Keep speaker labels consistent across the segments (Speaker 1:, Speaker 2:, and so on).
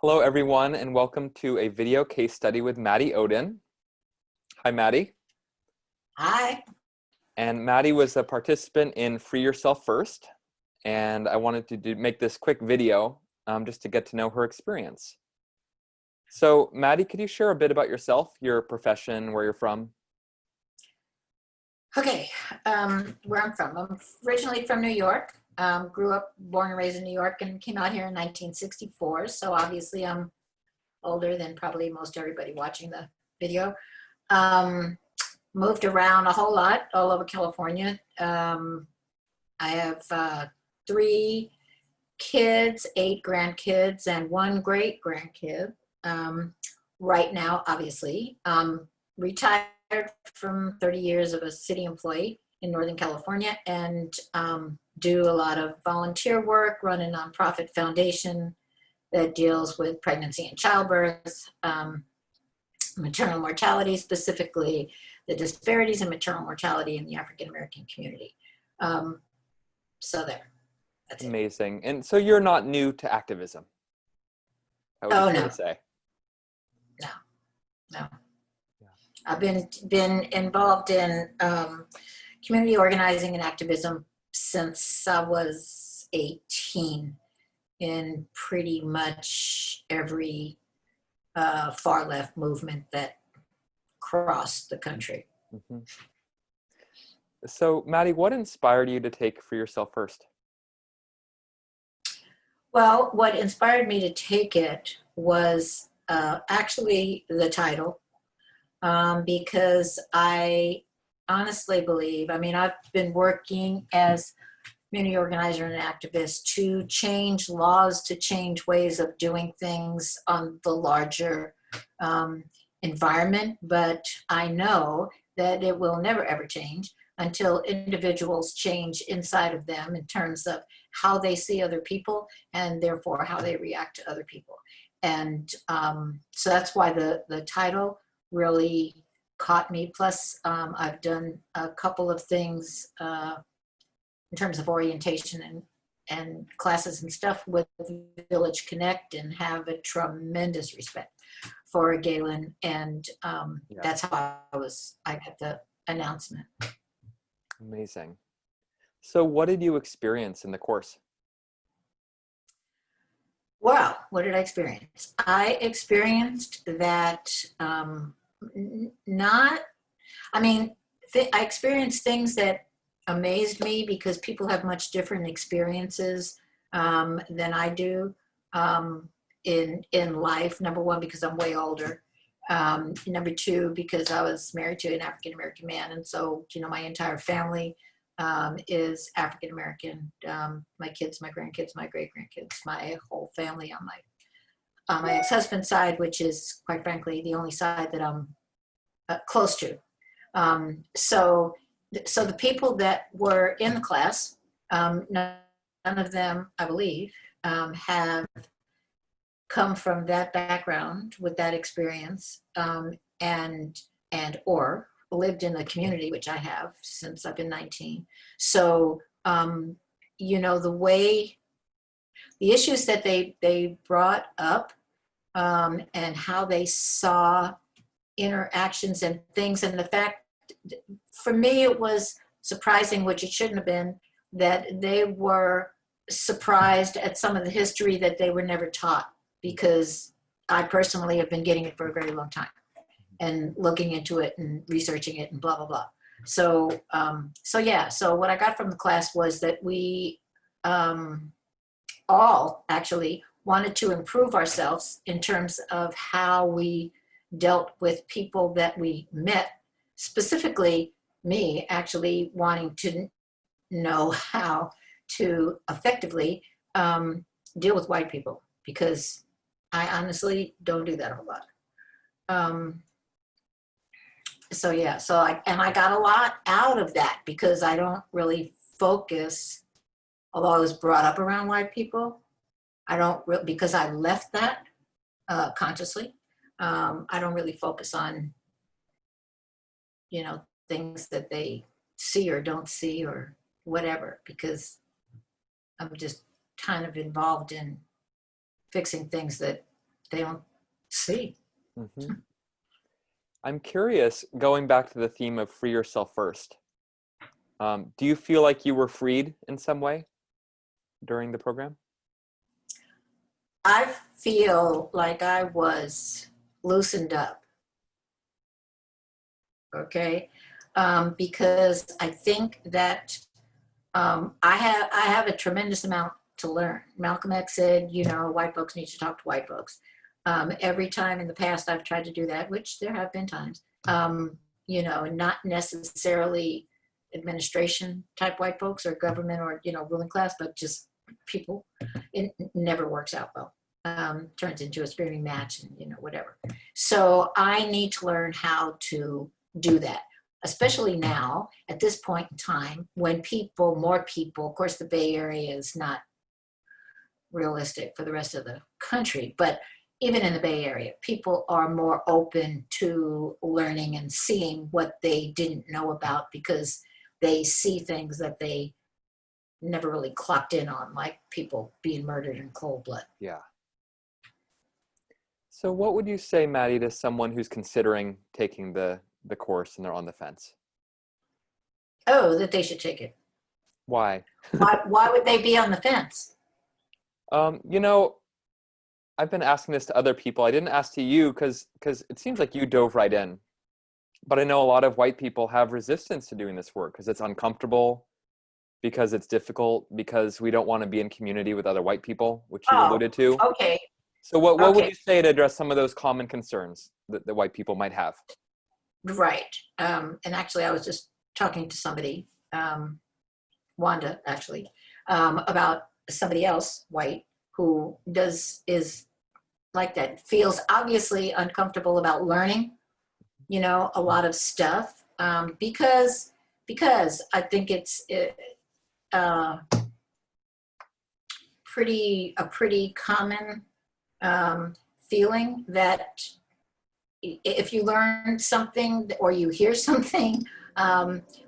Speaker 1: Hello, everyone, and welcome to a video case study with Maddy Oden. Hi, Maddy.
Speaker 2: Hi.
Speaker 1: And Maddy was a participant in Free Yourself First, and I wanted to make this quick video just to get to know her experience. So, Maddy, could you share a bit about yourself, your profession, where you're from?
Speaker 2: Okay, where I'm from. I'm originally from New York. Grew up, born and raised in New York, and came out here in 1964. So obviously I'm older than probably most everybody watching the video. Moved around a whole lot, all over California. I have 3 kids, 8 grandkids, and 1 great grandkid. Right now, obviously, retired from 30 years of a city employee in Northern California, and do a lot of volunteer work, run a nonprofit foundation that deals with pregnancy and childbirth, maternal mortality, specifically the disparities in maternal mortality in the African American community. So there, that's
Speaker 1: Amazing. And so you're not new to activism, I would
Speaker 2: Oh
Speaker 1: be fair
Speaker 2: no,
Speaker 1: to say.
Speaker 2: no.
Speaker 1: Yeah.
Speaker 2: I've been involved in community organizing and activism since I was 18 in pretty much every far left movement that crossed the country.
Speaker 1: Mm-hmm. So, Maddy, what inspired you to take Free Yourself First?
Speaker 2: Well, what inspired me to take it was actually the title, because I honestly believe, I've been working as community organizer and activist to change laws, to change ways of doing things on the larger environment, but I know that it will never ever change until individuals change inside of them in terms of how they see other people and therefore how they react to other people. And so that's why the title really caught me. Plus, I've done a couple of things in terms of orientation and classes and stuff with Village Connect, and have a tremendous respect for Galen. And that's how I got the announcement.
Speaker 1: Amazing. So what did you experience in the course?
Speaker 2: Well, what did I experience? I experienced that I experienced things that amazed me because people have much different experiences than I do in life. Number one, because I'm way older. Number two, because I was married to an African American man, and so my entire family is African American. My kids, my grandkids, my great grandkids, my whole family on my ex-husband's side, which is quite frankly the only side that I'm close to. So the people that were in the class, none of them, I believe, have come from that background with that experience, and or lived in the community, which I have since I've been 19. So the issues that they brought up, and how they saw interactions and things, and the fact, for me, it was surprising, which it shouldn't have been, that they were surprised at some of the history that they were never taught, because I personally have been getting it for a very long time and looking into it and researching it and blah, blah, blah. So what I got from the class was that we all actually wanted to improve ourselves in terms of how we dealt with people that we met, specifically me actually wanting to know how to effectively deal with white people, because I honestly don't do that a whole lot. I got a lot out of that, because I don't really focus, although I was brought up around white people, because I left that consciously. I don't really focus on, things that they see or don't see or whatever, because I'm just kind of involved in fixing things that they don't see.
Speaker 1: Hmm. I'm curious, going back to the theme of free yourself first. Do you feel like you were freed in some way during the program?
Speaker 2: I feel like I was loosened up, okay? Because I think that I have a tremendous amount to learn. Malcolm X said, you know, white folks need to talk to white folks. Every time in the past I've tried to do that, which there have been times, you know, not necessarily administration type white folks or government or, you know, ruling class, but just people. It never works out well. Turns into a screaming match and, you know, whatever. So I need to learn how to do that, especially now at this point in time when more people, of course, the Bay Area is not realistic for the rest of the country, but even in the Bay Area, people are more open to learning and seeing what they didn't know about because they see things that they never really clocked in on, like people being murdered in cold blood.
Speaker 1: Yeah. So what would you say, Maddie, to someone who's considering taking the course and they're on the fence?
Speaker 2: Oh, that they should take it.
Speaker 1: Why?
Speaker 2: Why would they be on the fence?
Speaker 1: You know, I've been asking this to other people. I didn't ask to you because it seems like you dove right in. But I know a lot of white people have resistance to doing this work because it's uncomfortable, because it's difficult, because we don't want to be in community with other white people, which you
Speaker 2: Oh,
Speaker 1: alluded to.
Speaker 2: okay.
Speaker 1: So what would
Speaker 2: Okay.
Speaker 1: you say to address some of those common concerns that white people might have?
Speaker 2: Right. And actually, I was just talking to somebody, Wanda, actually, about somebody else, white, who is like that, feels obviously uncomfortable about learning, you know, a lot of stuff, because I think it's uh, a pretty common feeling that if you learn something or you hear something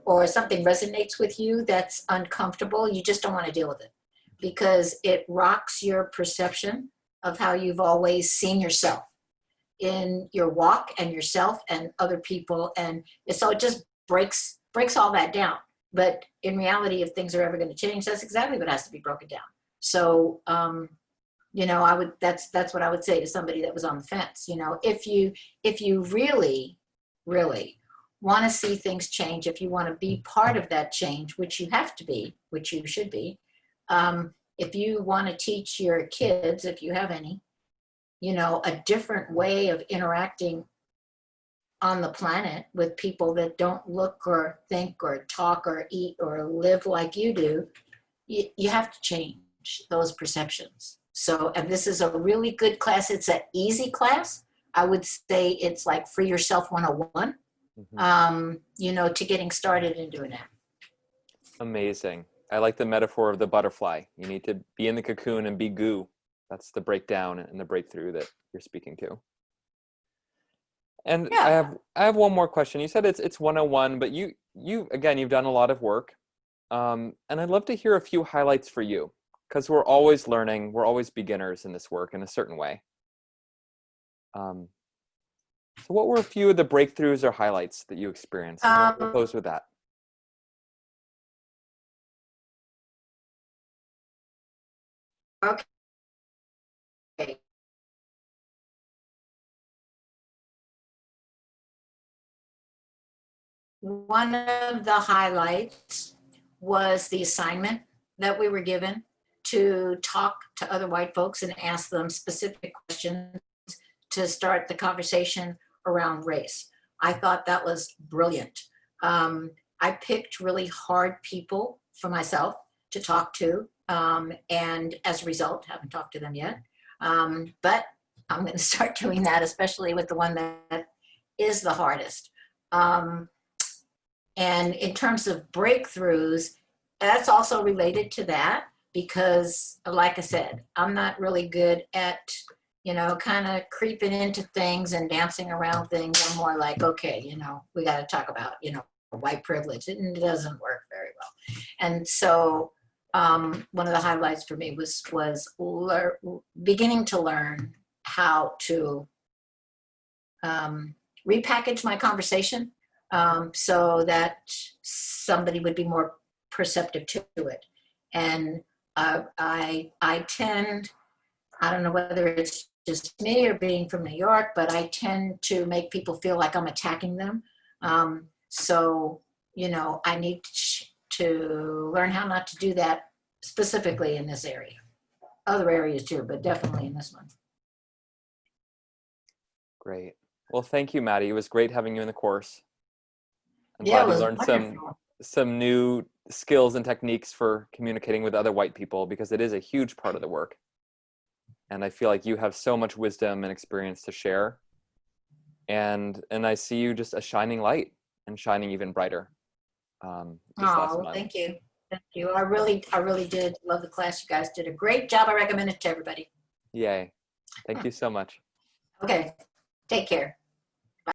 Speaker 2: or something resonates with you that's uncomfortable, you just don't want to deal with it because it rocks your perception of how you've always seen yourself in your walk and yourself and other people. And so it just breaks all that down. But in reality, if things are ever going to change, that's exactly what has to be broken down. So, you know, that's what I would say to somebody that was on the fence. You know, if you really, really want to see things change, if you want to be part of that change, which you have to be, which you should be, if you want to teach your kids, if you have any, you know, a different way of interacting on the planet with people that don't look or think or talk or eat or live like you do, you have to change those perceptions. So, and this is a really good class. It's an easy class. I would say it's like Free Yourself 101, you know, to getting started in doing that.
Speaker 1: Amazing. I like the metaphor of the butterfly. You need to be in the cocoon and be goo. That's the breakdown and the breakthrough that you're speaking to. And
Speaker 2: Yeah.
Speaker 1: I have one more question. You said it's 101, but you again, you've done a lot of work. And I'd love to hear a few highlights for you because we're always learning. We're always beginners in this work in a certain way. So what were a few of the breakthroughs or highlights that you experienced? We'll close with that.
Speaker 2: Okay. One of the highlights was the assignment that we were given to talk to other white folks and ask them specific questions to start the conversation around race. I thought that was brilliant. I picked really hard people for myself to talk to, and as a result, haven't talked to them yet. But I'm going to start doing that, especially with the one that is the hardest. And in terms of breakthroughs, that's also related to that because, like I said, I'm not really good at, you know, kind of creeping into things and dancing around things. I'm more like, okay, you know, we got to talk about, you know, white privilege. It doesn't work very well. And so one of the highlights for me was beginning to learn how to repackage my conversation so that somebody would be more perceptive to it. And I tend, I don't know whether it's just me or being from New York, but I tend to make people feel like I'm attacking them. So, you know, I need to learn how not to do that specifically in this area. Other areas too, but definitely in this one.
Speaker 1: Great. Well, thank you, Maddy. It was great having you in the course. I'm
Speaker 2: Yeah,
Speaker 1: glad
Speaker 2: it
Speaker 1: you
Speaker 2: was
Speaker 1: learned
Speaker 2: wonderful.
Speaker 1: some new skills and techniques for communicating with other white people, because it is a huge part of the work. And I feel like you have so much wisdom and experience to share. And I see you just a shining light and shining even brighter. This last
Speaker 2: Oh, well,
Speaker 1: month.
Speaker 2: thank you. Thank you. I really did love the class. You guys did a great job. I recommend it to everybody.
Speaker 1: Yay. Thank you so much.
Speaker 2: Okay. Take care.